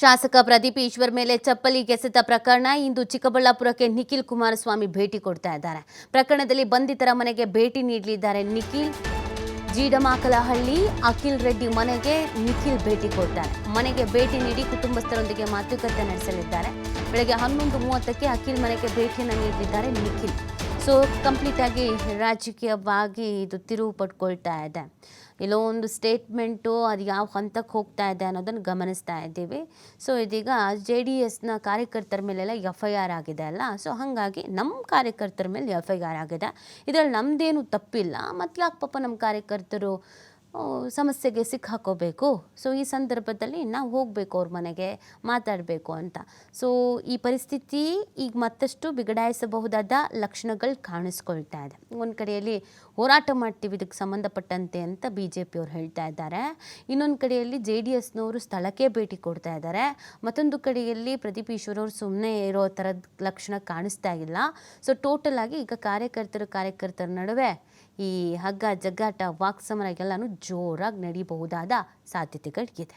ಶಾಸಕ ಪ್ರದೀಪ್ ಈಶ್ವರ್ ಮೇಲೆ ಚಪ್ಪಲಿ ಎಸೆತ ಪ್ರಕರಣ ಇಂದು ಚಿಕ್ಕಬಳ್ಳಾಪುರಕ್ಕೆ ನಿಖಿಲ್ ಕುಮಾರಸ್ವಾಮಿ ಭೇಟಿ ಕೊಡ್ತಾ ಇದ್ದಾರೆ. ಪ್ರಕರಣದಲ್ಲಿ ಬಂಧಿತರ ಮನೆಗೆ ಭೇಟಿ ನೀಡಲಿದ್ದಾರೆ ನಿಖಿಲ್. ಜೀಡಮಾಕಲಹಳ್ಳಿ ಅಖಿಲ್ ರೆಡ್ಡಿ ಮನೆಗೆ ನಿಖಿಲ್ ಭೇಟಿ ಕೊಡ್ತಾರೆ. ಮನೆಗೆ ಭೇಟಿ ನೀಡಿ ಕುಟುಂಬಸ್ಥರೊಂದಿಗೆ ಮಾತುಕತೆ ನಡೆಸಲಿದ್ದಾರೆ. ಬೆಳಗ್ಗೆ 11:30ಕ್ಕೆ ಅಖಿಲ್ ಮನೆಗೆ ಭೇಟಿಯನ್ನು ನೀಡಲಿದ್ದಾರೆ ನಿಖಿಲ್. ಸೊ ಕಂಪ್ಲೀಟ್ ಆಗಿ ರಾಜಕೀಯವಾಗಿ ಇದು ತಿರುವು ಪಡ್ಕೊಳ್ತಾ ಇದೆ. ಎಲ್ಲೋ ಒಂದು ಸ್ಟೇಟ್ಮೆಂಟು ಅದು ಯಾವ ಹಂತಕ್ಕೆ ಹೋಗ್ತಾ ಇದೆ ಅನ್ನೋದನ್ನು ಗಮನಿಸ್ತಾ ಇದ್ದೀವಿ. ಸೊ ಇದೀಗ JDSನ ಕಾರ್ಯಕರ್ತರ ಮೇಲೆಲ್ಲ FIR ಆಗಿದೆ ಅಲ್ಲ, ಸೊ ಹಾಗಾಗಿ ನಮ್ಮ ಕಾರ್ಯಕರ್ತರ ಮೇಲೆ FIR ಆಗಿದೆ. ಇದರಲ್ಲಿ ನಮ್ಮದೇನು ತಪ್ಪಿಲ್ಲ, ಮತ್ತು ಯಾಕೆ ಪಾಪ ನಮ್ಮ ಕಾರ್ಯಕರ್ತರು ಸಮಸ್ಯೆಗೆ ಸಿಕ್ಕಾಕೋಬೇಕು. ಸೊ ಈ ಸಂದರ್ಭದಲ್ಲಿ ನಾವು ಹೋಗಬೇಕು ಅವ್ರ ಮನೆಗೆ, ಮಾತಾಡಬೇಕು ಅಂತ. ಸೊ ಈ ಪರಿಸ್ಥಿತಿ ಈಗ ಮತ್ತಷ್ಟು ಬಿಗಡಾಯಿಸಬಹುದಾದ ಲಕ್ಷಣಗಳು ಕಾಣಿಸ್ಕೊಳ್ತಾ ಇದೆ. ಒಂದು ಕಡೆಯಲ್ಲಿ ಹೋರಾಟ ಮಾಡ್ತೀವಿ ಇದಕ್ಕೆ ಸಂಬಂಧಪಟ್ಟಂತೆ ಅಂತ BJP ಅವ್ರು ಹೇಳ್ತಾ ಇದ್ದಾರೆ. ಇನ್ನೊಂದು ಕಡೆಯಲ್ಲಿ JDSನವರು ಸ್ಥಳಕ್ಕೆ ಭೇಟಿ ಕೊಡ್ತಾ ಇದ್ದಾರೆ. ಮತ್ತೊಂದು ಕಡೆಯಲ್ಲಿ ಪ್ರದೀಪ್ ಈಶ್ವರ್ ಅವರು ಸುಮ್ಮನೆ ಇರೋ ಥರದ ಲಕ್ಷಣ ಕಾಣಿಸ್ತಾ ಇಲ್ಲ. ಸೊ ಟೋಟಲ್ ಆಗಿ ಈಗ ಕಾರ್ಯಕರ್ತರ ನಡುವೆ ಈ ಹಗ್ಗ ಜಗ್ಗಾಟ ವಾಕ್ಸಮರ ಎಲ್ಲನೂ ಜೋರಾಗಿ ನಡೀಬಹುದಾದ ಸಾಧ್ಯತೆಗಳಿದೆ.